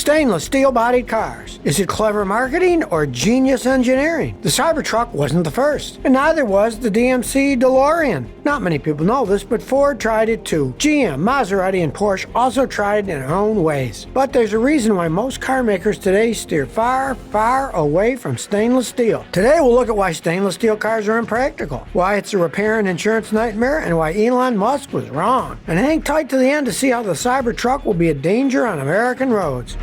Stainless steel-bodied cars. Is it clever marketing or genius engineering? The Cybertruck wasn't the first, and neither was the DMC DeLorean. Not many people know this, but Ford tried it too. GM, Maserati, and Porsche also tried it in their own ways. But there's a reason why most car makers today steer far, far away from stainless steel. Today we'll look at why stainless steel cars are impractical, why it's a repair and insurance nightmare, and why Elon Musk was wrong. And hang tight to the end to see how the Cybertruck will be a danger on American roads.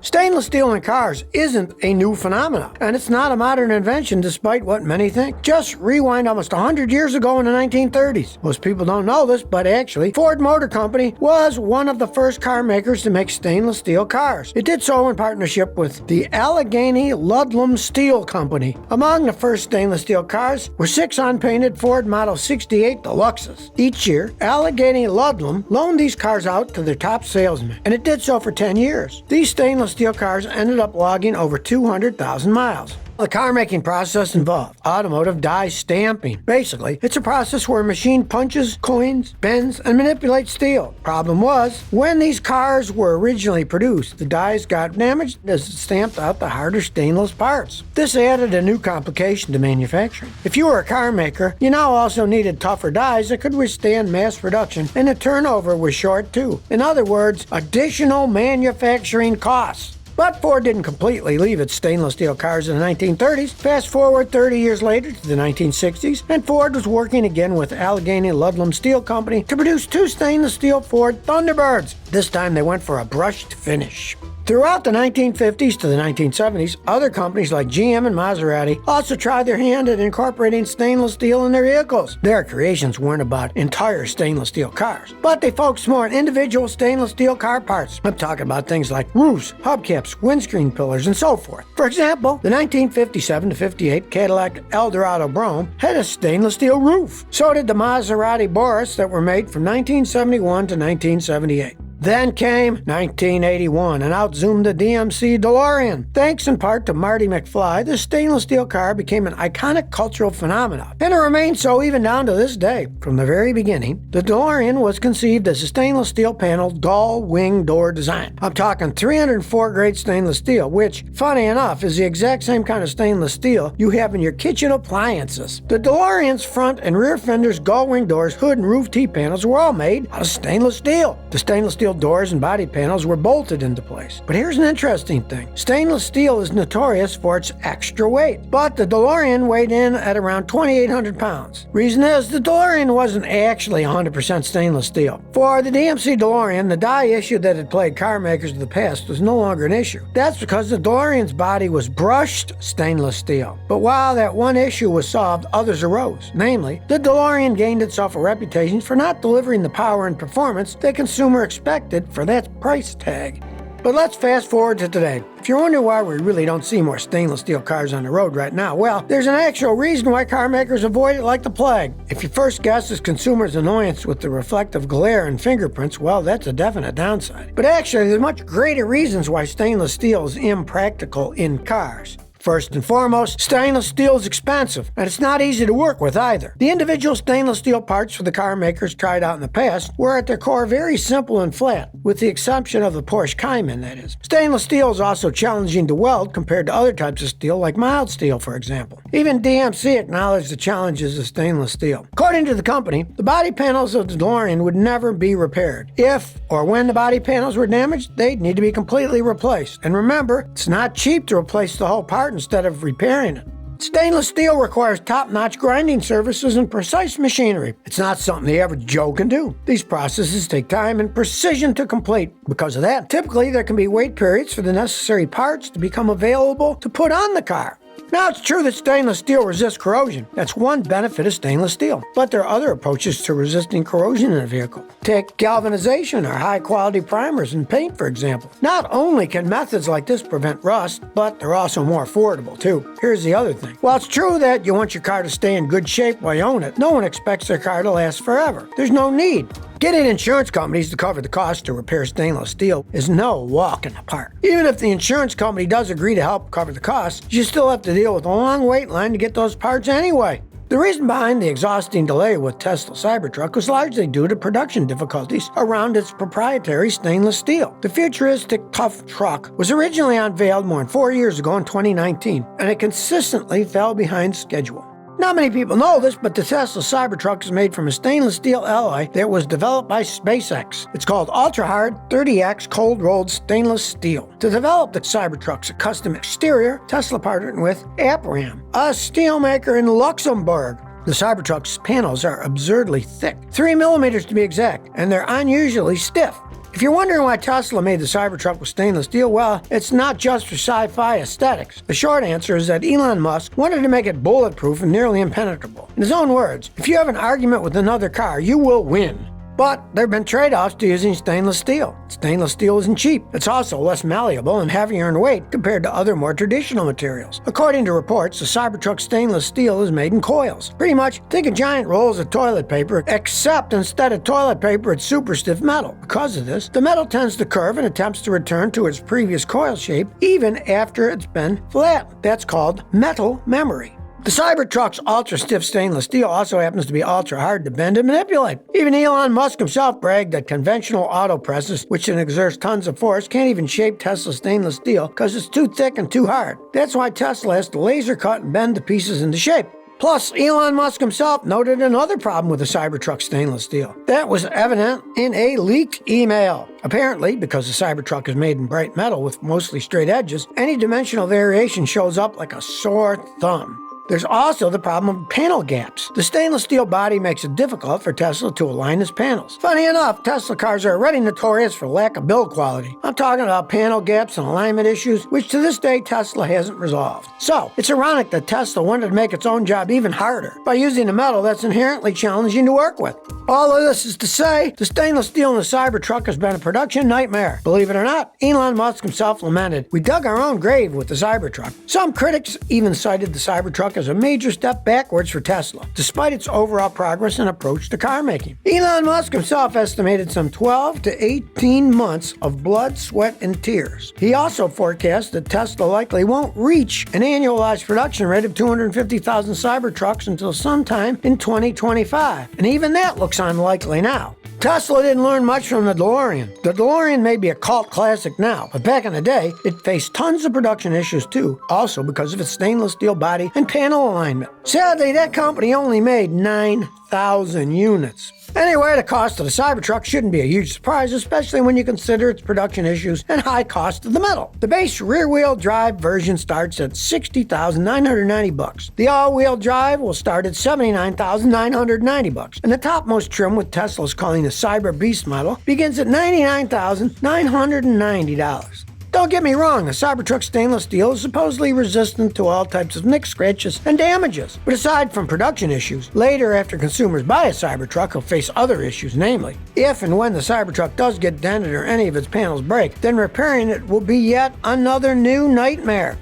Stainless steel in cars isn't a new phenomenon, and it's not a modern invention despite what many think. Just rewind almost 100 years ago in the 1930s. Most people don't know this, but actually, Ford Motor Company was one of the first car makers to make stainless steel cars. It did so in partnership with the Allegheny Ludlam Steel Company. Among the first stainless steel cars were 6 unpainted Ford Model 68 Deluxes. Each year, Allegheny Ludlam loaned these cars out to their top salesmen, and it did so for 10 years. These stainless steel cars ended up logging over 200,000 miles. The car-making process involved automotive die stamping. Basically, it's a process where a machine punches, coins, bends, and manipulates steel. Problem was, when these cars were originally produced, the dies got damaged as it stamped out the harder stainless parts. This added a new complication to manufacturing. If you were a car maker, you now also needed tougher dies that could withstand mass production, and the turnover was short too. In other words, additional manufacturing costs. But Ford didn't completely leave its stainless steel cars in the 1930s. Fast forward 30 years later to the 1960s, and Ford was working again with Allegheny Ludlam Steel Company to produce 2 stainless steel Ford Thunderbirds. This time they went for a brushed finish. Throughout the 1950s to the 1970s, other companies like GM and Maserati also tried their hand at incorporating stainless steel in their vehicles. Their creations weren't about entire stainless steel cars, but they focused more on individual stainless steel car parts. I'm talking about things like roofs, hubcaps, windscreen pillars, and so forth. For example, the 1957 to 58 Cadillac Eldorado Brougham had a stainless steel roof. So did the Maserati Boris that were made from 1971 to 1978. Then came 1981 and outzoomed the DMC DeLorean. Thanks in part to Marty McFly, the stainless steel car became an iconic cultural phenomenon, and it remains so even down to this day. From the very beginning, the DeLorean was conceived as a stainless steel panel dual wing door design. I'm talking 304 grade stainless steel, which, funny enough, is the exact same kind of stainless steel you have in your kitchen appliances. The DeLorean's front and rear fenders, gull wing doors, hood, and roof T-panels were all made out of stainless steel. The stainless steel doors and body panels were bolted into place. But here's an interesting thing. Stainless steel is notorious for its extra weight, but the DeLorean weighed in at around 2,800 pounds. Reason is, the DeLorean wasn't actually 100% stainless steel. For the DMC DeLorean, the die issue that had plagued car makers of the past was no longer an issue. That's because the DeLorean's body was brushed stainless steel. But while that one issue was solved, others arose. Namely, the DeLorean gained itself a reputation for not delivering the power and performance that consumer expected for that price tag. But let's fast forward to today. If you're wondering why we really don't see more stainless steel cars on the road right now, well, there's an actual reason why car makers avoid it like the plague. If your first guess is consumers' annoyance with the reflective glare and fingerprints, well, that's a definite downside. But actually, there's much greater reasons why stainless steel is impractical in cars. First and foremost, stainless steel is expensive, and it's not easy to work with either. The individual stainless steel parts for the car makers tried out in the past were at their core very simple and flat, with the exception of the Porsche Cayman, that is. Stainless steel is also challenging to weld compared to other types of steel, like mild steel, for example. Even DMC acknowledged the challenges of stainless steel. According to the company, the body panels of the DeLorean would never be repaired. If or when the body panels were damaged, they'd need to be completely replaced. And remember, it's not cheap to replace the whole part instead of repairing it. Stainless steel requires top-notch grinding surfaces and precise machinery. It's not something the average Joe can do. These processes take time and precision to complete. Because of that, typically there can be wait periods for the necessary parts to become available to put on the car. Now, it's true that stainless steel resists corrosion. That's one benefit of stainless steel. But there are other approaches to resisting corrosion in a vehicle. Take galvanization or high-quality primers and paint, for example. Not only can methods like this prevent rust, but they're also more affordable, too. Here's the other thing. While it's true that you want your car to stay in good shape while you own it, no one expects their car to last forever. There's no need. Getting insurance companies to cover the cost to repair stainless steel is no walk in the park. Even if the insurance company does agree to help cover the cost, you still have to deal with a long wait line to get those parts anyway. The reason behind the exhausting delay with Tesla Cybertruck was largely due to production difficulties around its proprietary stainless steel. The futuristic tough truck was originally unveiled more than 4 years ago in 2019, and it consistently fell behind schedule. Not many people know this, but the Tesla Cybertruck is made from a stainless steel alloy that was developed by SpaceX. It's called ultra-hard 30X cold-rolled stainless steel. To develop the Cybertruck's custom exterior, Tesla partnered with Apram, a steelmaker in Luxembourg. The Cybertruck's panels are absurdly thick, 3 millimeters to be exact, and they're unusually stiff. If you're wondering why Tesla made the Cybertruck with stainless steel, well, it's not just for sci-fi aesthetics. The short answer is that Elon Musk wanted to make it bulletproof and nearly impenetrable. In his own words, if you have an argument with another car, you will win. But there have been trade-offs to using stainless steel. Stainless steel isn't cheap. It's also less malleable and heavier in weight compared to other more traditional materials. According to reports, the Cybertruck stainless steel is made in coils. Pretty much, think of giant rolls of toilet paper, except instead of toilet paper, it's super stiff metal. Because of this, the metal tends to curve and attempts to return to its previous coil shape even after it's been flattened. That's called metal memory. The Cybertruck's ultra-stiff stainless steel also happens to be ultra-hard to bend and manipulate. Even Elon Musk himself bragged that conventional auto presses, which exerts tons of force, can't even shape Tesla's stainless steel because it's too thick and too hard. That's why Tesla has to laser cut and bend the pieces into shape. Plus, Elon Musk himself noted another problem with the Cybertruck stainless steel. That was evident in a leaked email. Apparently, because the Cybertruck is made in bright metal with mostly straight edges, any dimensional variation shows up like a sore thumb. There's also the problem of panel gaps. The stainless steel body makes it difficult for Tesla to align its panels. Funny enough, Tesla cars are already notorious for lack of build quality. I'm talking about panel gaps and alignment issues, which to this day Tesla hasn't resolved. So, it's ironic that Tesla wanted to make its own job even harder by using a metal that's inherently challenging to work with. All of this is to say, the stainless steel in the Cybertruck has been a production nightmare. Believe it or not, Elon Musk himself lamented, "We dug our own grave with the Cybertruck." Some critics even cited the Cybertruck as a major step backwards for Tesla, despite its overall progress and approach to car making. Elon Musk himself estimated some 12 to 18 months of blood, sweat, and tears. He also forecast that Tesla likely won't reach an annualized production rate of 250,000 Cybertrucks until sometime in 2025, and even that looks unlikely now. Tesla didn't learn much from the DeLorean. The DeLorean may be a cult classic now, but back in the day, it faced tons of production issues too, also because of its stainless steel body and panel alignment. Sadly, that company only made 9,000 units. Anyway, the cost of the Cybertruck shouldn't be a huge surprise, especially when you consider its production issues and high cost of the metal. The base rear-wheel drive version starts at $60,990. The all-wheel drive will start at $79,990, and the topmost trim, with Tesla's calling the Cyber Beast model, begins at $99,990. Don't get me wrong, the Cybertruck stainless steel is supposedly resistant to all types of nicks, scratches, and damages. But aside from production issues, later after consumers buy a Cybertruck, they'll face other issues, namely, if and when the Cybertruck does get dented or any of its panels break, then repairing it will be yet another new nightmare.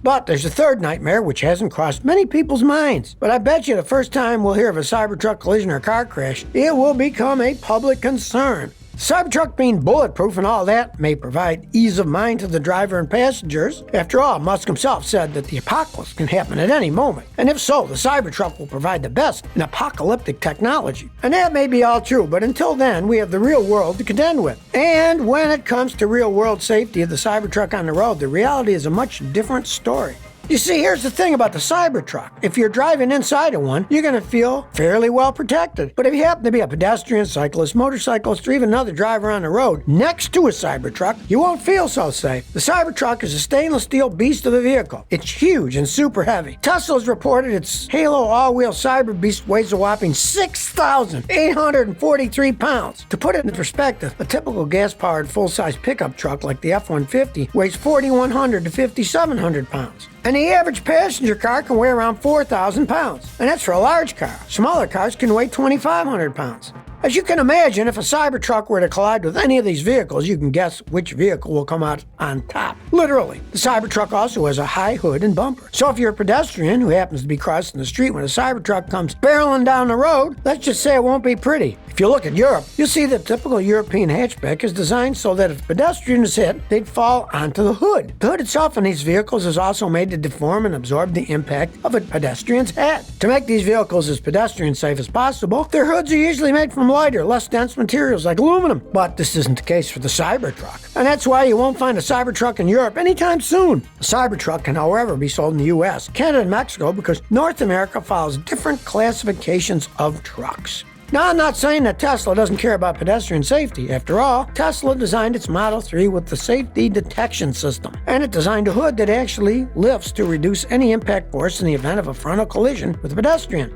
But there's a third nightmare which hasn't crossed many people's minds. But I bet you the first time we'll hear of a Cybertruck collision or car crash, it will become a public concern. Cybertruck being bulletproof and all that may provide ease of mind to the driver and passengers. After all, Musk himself said that the apocalypse can happen at any moment. And if so, the Cybertruck will provide the best in apocalyptic technology. And that may be all true, but until then, we have the real world to contend with. And when it comes to real world safety of the Cybertruck on the road, the reality is a much different story. You see, here's the thing about the Cybertruck. If you're driving inside of one, you're going to feel fairly well protected. But if you happen to be a pedestrian, cyclist, motorcyclist, or even another driver on the road next to a Cybertruck, you won't feel so safe. The Cybertruck is a stainless steel beast of a vehicle. It's huge and super heavy. Tesla's reported its Halo all-wheel Cyber Beast weighs a whopping 6,843 pounds. To put it in perspective, a typical gas-powered full-size pickup truck like the F-150 weighs 4,100 to 5,700 pounds. And the average passenger car can weigh around 4,000 pounds. And that's for a large car. Smaller cars can weigh 2,500 pounds. As you can imagine, if a Cybertruck were to collide with any of these vehicles, you can guess which vehicle will come out on top. Literally. The Cybertruck also has a high hood and bumper. So if you're a pedestrian who happens to be crossing the street when a Cybertruck comes barreling down the road, let's just say it won't be pretty. If you look at Europe, you'll see the typical European hatchback is designed so that if a pedestrian is hit, they'd fall onto the hood. The hood itself in these vehicles is also made to deform and absorb the impact of a pedestrian's head. To make these vehicles as pedestrian safe as possible, their hoods are usually made from lighter, less dense materials like aluminum. But this isn't the case for the Cybertruck. And that's why you won't find a Cybertruck in Europe anytime soon. A Cybertruck can, however, be sold in the US, Canada, and Mexico because North America follows different classifications of trucks. Now, I'm not saying that Tesla doesn't care about pedestrian safety. After all, Tesla designed its Model 3 with the safety detection system, and it designed a hood that actually lifts to reduce any impact force in the event of a frontal collision with a pedestrian.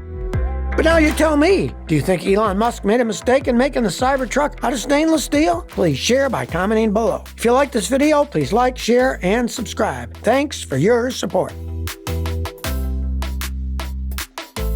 But now you tell me, do you think Elon Musk made a mistake in making the Cybertruck out of stainless steel? Please share by commenting below. If you like this video, please like, share, and subscribe. Thanks for your support.